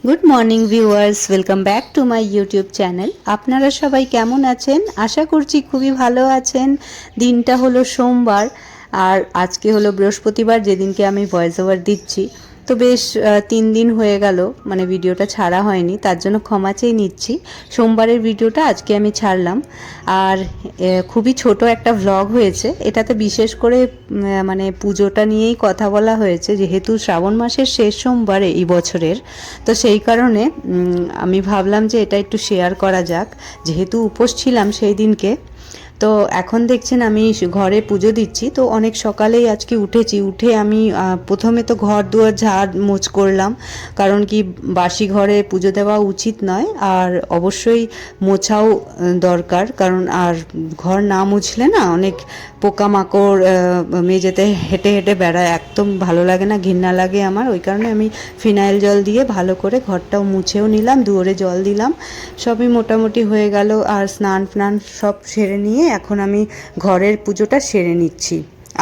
Good morning viewers, welcome back to my YouTube channel. আপনারা সবাই কেমন আছেন? আশা করছি খুবই ভালো আছেন। দিনটা হলো সোমবার আর আজকে হলো বৃহস্পতিবার, যেদিনকে আমি ভয়েস ওভার দিচ্ছি। তো বেশ 3 দিন হয়ে গেল মানে ভিডিওটা ছাড়া হয়নি, তার জন্য ক্ষমা চেয়ে নিচ্ছি। সোমবারের ভিডিওটা আজকে আমি ছাড়লাম আর খুবই ছোট একটা ভ্লগ হয়েছে। এটাতে বিশেষ করে মানে পুজোটা নিয়েই কথা বলা হয়েছে, যেহেতু শ্রাবণ মাসের শেষ সোমবার এই বছরের। তো সেই কারণে আমি ভাবলাম যে এটা একটু শেয়ার করা যাক, যেহেতু উপোস ছিলাম সেই দিনকে। তো এখন দেখছেন আমি ঘরে পুজো দিচ্ছি। তো অনেক সকালেই আজকে উঠেছি, উঠে আমি প্রথমে তো ঘর দুয়ার ঝাড় মোছ করলাম, কারণ কি বাসি ঘরে পুজো দেওয়া উচিত নয়, আর অবশ্যই মোছাও দরকার, কারণ আর ঘর না মুছলে না অনেক পোকামাকড় মেঝেতে হেঁটে হেঁটে বেড়ায়, একদম ভালো লাগে না, ঘৃণা লাগে আমার। ওই কারণে আমি ফিনাইল জল দিয়ে ভালো করে ঘরটাও মুছেও নিলাম, দুয়ারে জল দিলাম, সবই মোটামুটি হয়ে গেল। আর স্নান ফ্নান সব সেরে নিয়ে এখন আমি ঘরের পুজোটা সেরে নিচ্ছি।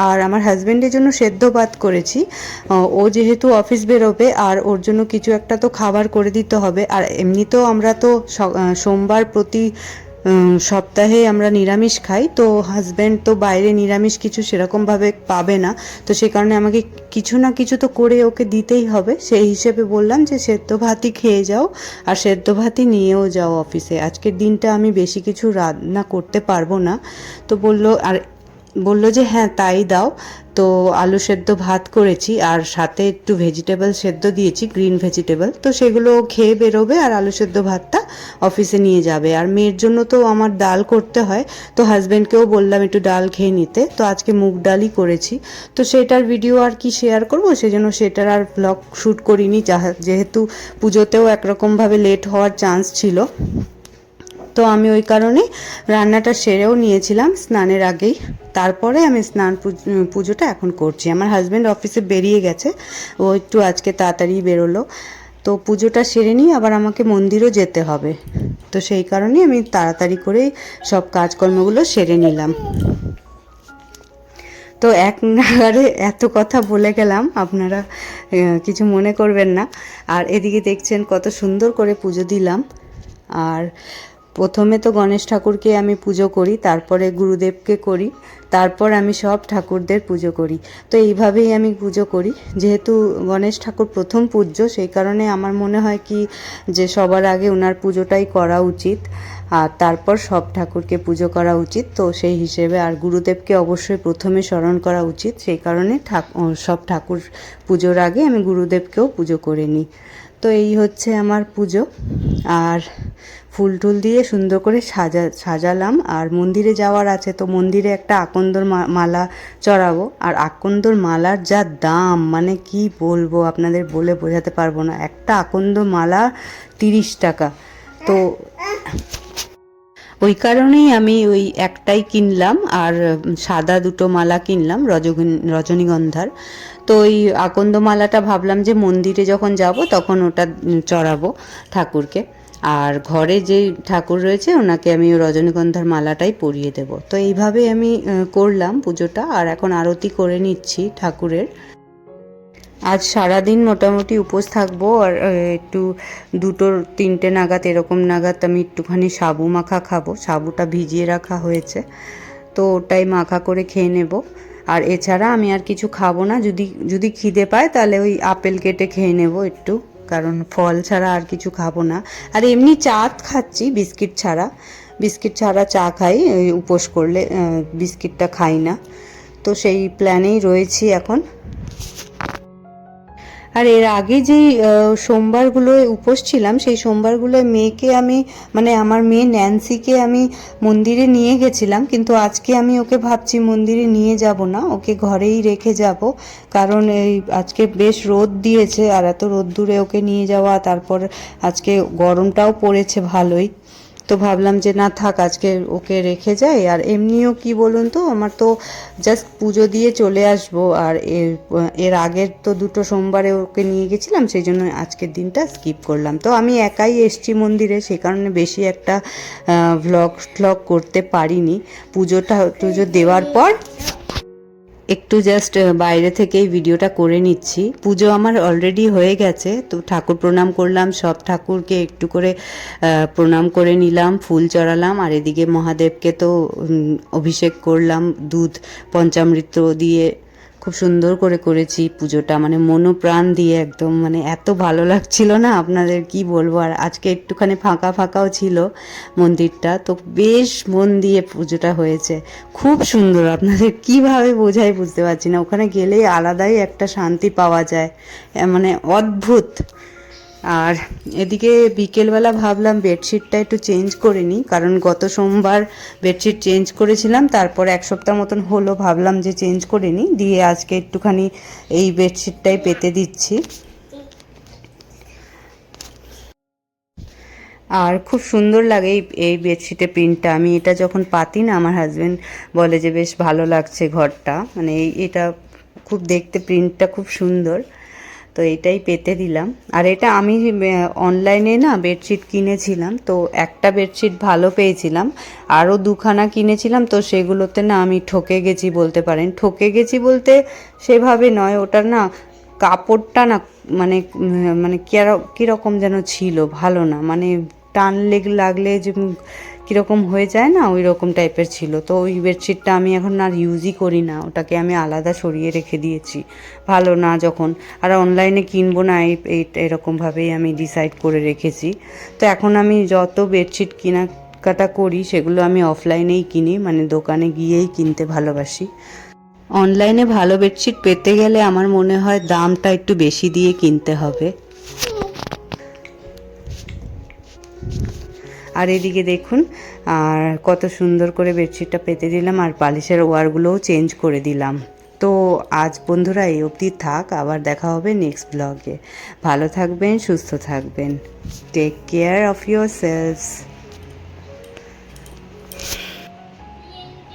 আর আমার হাজব্যান্ডের জন্য সেদ্ধ ভাত করেছি। ও যেহেতু অফিস বেরোবে আর ওর জন্য কিছু একটা তো খাবার করে দিতে হবে। আর এমনিতেও আমরা তো সোমবার প্রতি সপ্তাহে আমরা নিরামিষ খাই, তো হাজব্যান্ড তো বাইরে নিরামিষ কিছু সেরকমভাবে পাবে না, তো সে কারণে আমাকে কিছু না কিছু তো করে ওকে দিতেই হবে। সেই হিসেবে বললাম যে সেদ্ধ ভাতই খেয়ে যাও আর সেদ্ধ ভাতই নিয়েও যাও অফিসে। আজকের দিনটা আমি বেশি কিছু রান্না করতে পারবো না। তো বললো যে হ্যাঁ তাই দাও। তো আলু সেদ্ধ ভাত করেছি আর সাথে একটু ভেজিটেবল সেদ্ধ দিয়েছি, গ্রিন ভেজিটেবল। তো সেগুলো খেয়ে বেরোবে আর আলু সেদ্ধ ভাতটা অফিসে নিয়ে যাবে। আর মেয়ের জন্য তো আমার ডাল করতে হয়, তো হাজব্যান্ডকেও বললাম একটু ডাল খেয়ে নিতে। তো আজকে মুগ ডালই করেছি। তো সেটার ভিডিও আর কি শেয়ার করব, সেজন্য সেটার আর ব্লগ শ্যুট করিনি, যেহেতু পুজোতেও একরকমভাবে লেট হওয়ার চান্স ছিল। তো আমি ওই কারণে রান্নাটা সেরেও নিয়েছিলাম স্নানের আগেই। তারপরে আমি পুজোটা এখন করছি। আমার হাজব্যান্ড অফিসে বেরিয়ে গেছে, ও একটু আজকে তাড়াতাড়ি বেরোলো। তো পুজোটা সেরে নিয়ে আবার আমাকে মন্দিরও যেতে হবে, তো সেই কারণে আমি তাড়াতাড়ি করেই সব কাজকর্মগুলো সেরে নিলাম। তো এক নাগারে এত কথা বলে গেলাম, আপনারা কিছু মনে করবেন না। আর এদিকে দেখছেন কত সুন্দর করে পুজো দিলাম। আর প্রথমে তো গণেশ ঠাকুরকে আমি পুজো করি, তারপরে গুরুদেবকে করি, তারপর আমি সব ঠাকুরদের পুজো করি। তো এইভাবেই আমি পুজো করি, যেহেতু গণেশ ঠাকুর প্রথম পূজ্য, সেই কারণে আমার মনে হয় কি যে সবার আগে ওনার পুজোটাই করা উচিত, আর তারপর সব ঠাকুরকে পুজো করা উচিত। তো সেই হিসেবে আর গুরুদেবকে অবশ্যই প্রথমে স্মরণ করা উচিত, সেই কারণে সব ঠাকুর পুজোর আগে আমি গুরুদেবকেও পুজো করে নিই। তো এই হচ্ছে আমার পুজো। আর ফুল টুল দিয়ে সুন্দর করে সাজালাম। আর মন্দিরে যাওয়ার আছে, তো মন্দিরে একটা আকন্দর মালা চড়াবো। আর আকন্দর মালার যা দাম, মানে কি বলবো আপনাদের, বলে বোঝাতে পারবো না। একটা আকন্দ মালা 30 টাকা। তো ওই কারণেই আমি ওই একটাই কিনলাম, আর সাদা দুটো মালা কিনলাম রজনীগন্ধার। তো ওই আকন্দ মালাটা ভাবলাম যে মন্দিরে যখন যাব তখন ওটা চড়াবো ঠাকুরকে, আর ঘরে যেই ঠাকুর রয়েছে ওনাকে আমি রজনীগন্ধার মালাটাই পরিয়ে দেব। তো এইভাবে আমি করলাম পুজোটা। আর এখন আরতি করে নিচ্ছি ঠাকুরের। আজ সারাদিন মোটামুটি উপোস থাকবো। আর একটু 2-3 নাগাদ এরকম নাগাদ আমি একটুখানি সাবু মাখা খাবো। সাবুটা ভিজিয়ে রাখা হয়েছে, তো ওটাই মাখা করে খেয়ে নেব। আর এছাড়া আমি আর কিছু খাবো না। যদি খিদে পায় তাহলে ওই আপেল কেটে খেয়ে নেব একটু, কারণ ফল ছাড়া আর কিছু খাবো না। আর এমনি চা খাচ্ছি, বিস্কিট ছাড়া চা খাই। ওই উপোস করলে বিস্কিটটা খাই না। তো সেই প্ল্যানেই রয়েছি এখন। আর এর আগে যেই সোমবারগুলোয় উপোস ছিলাম, সেই সোমবারগুলোয় মেয়েকে আমি, মানে আমার মেয়ে ন্যান্সিকে আমি মন্দিরে নিয়ে গেছিলাম, কিন্তু আজকে আমি ওকে ভাবছি মন্দিরে নিয়ে যাব না, ওকে ঘরেই রেখে যাব। কারণ এই আজকে বেশ রোদ দিয়েছে, আর এত রোদ্দুরে ওকে নিয়ে যাওয়া, তারপর আজকে গরমটাও পড়েছে ভালোই। তো ভাবলাম যে না থাক, আজকে ওকে রেখে যাই। আর এমনিও কি বলুন তো, আমার তো জাস্ট পুজো দিয়ে চলে আসবো। আর এর আগের তো 2 সোমবারে ওকে নিয়ে গেছিলাম, সেই জন্য আজকের দিনটা স্কিপ করলাম। তো আমি একাই এসছি মন্দিরে, সেই কারণে বেশি একটা ভ্লগ করতে পারিনি। পুজো দেওয়ার পর একটু জাস্ট বাইরে থেকেই ভিডিওটা করে নিচ্ছি। পুজো আমার অলরেডি হয়ে গেছে, তো ঠাকুর প্রণাম করলাম, সব ঠাকুরকে একটু করে প্রণাম করে নিলাম, ফুল চড়ালাম। আর এদিকে মহাদেবকে তো অভিষেক করলাম দুধ পঞ্চামৃত দিয়ে। খুব সুন্দর করে করেছি পুজোটা, মানে মনোপ্রাণ দিয়ে একদম, মানে এত ভালো লাগছিল না আপনাদের কি বলবো। আর আজকে একটুখানি ফাঁকা ফাঁকাও ছিল মন্দিরটা, তো বেশ মন দিয়ে পুজোটা হয়েছে। খুব সুন্দর, আপনাদের কিভাবে বোঝাই বুঝতে পারছি না। ওখানে গেলেই আলাদাই একটা শান্তি পাওয়া যায়, মানে অদ্ভুত। আর এদিকে বিকেলবেলা ভাবলাম বেডশিটটা একটু চেঞ্জ করে নিই, কারণ গত সোমবার বেডশিট চেঞ্জ করেছিলাম, তারপর এক সপ্তাহ মতন হলো, ভাবলাম যে চেঞ্জ করে নিই, দিয়ে আজকে একটুখানি এই বেডশিটটাই পেতে দিচ্ছি। আর খুব সুন্দর লাগে এই বেডশিটের প্রিন্টটা। আমি এটা যখন পাতি না, আমার হাজব্যান্ড বলে যে বেশ ভালো লাগছে ঘরটা, মানে এটা খুব দেখতে প্রিন্টটা খুব সুন্দর, তো এটাই পেতে দিলাম। আর এটা আমি অনলাইনে না বেডশিট কিনেছিলাম, তো একটা বেডশিট ভালো পেয়েছিলাম, আরও দুখানা কিনেছিলাম, তো সেগুলোতে না আমি ঠকে গেছি বলতে পারেন। ঠকে গেছি বলতে সেভাবে নয়, ওটা না কাপড়টা না মানে মানে কীরকম যেন ছিল, ভালো না, মানে টান লাগলে যে কীরকম হয়ে যায় না, ওই রকম টাইপের ছিল। তো ওই বেডশিটটা আমি এখন আর ইউজই করি না, ওটাকে আমি আলাদা সরিয়ে রেখে দিয়েছি, ভালো না যখন। আর অনলাইনে কিনবো না এরকমভাবেই আমি ডিসাইড করে রেখেছি। তো এখন আমি যত বেডশিট কেনাকাটা করি সেগুলো আমি অফলাইনেই কিনি, মানে দোকানে গিয়েই কিনতে ভালোবাসি। অনলাইনে ভালো বেডশিট পেতে গেলে আমার মনে হয় দামটা একটু বেশি দিয়ে কিনতে হবে। আর এদিকে দেখুন, আর কত সুন্দর করে বেডশিটটা পেতে দিলাম, আর বালিশের ওয়ারগুলোও চেঞ্জ করে দিলাম। তো আজ বন্ধুরা এই অবধি থাক, আবার দেখা হবে নেক্সট ব্লগে। ভালো থাকবেন, সুস্থ থাকবেন, take care of your selves.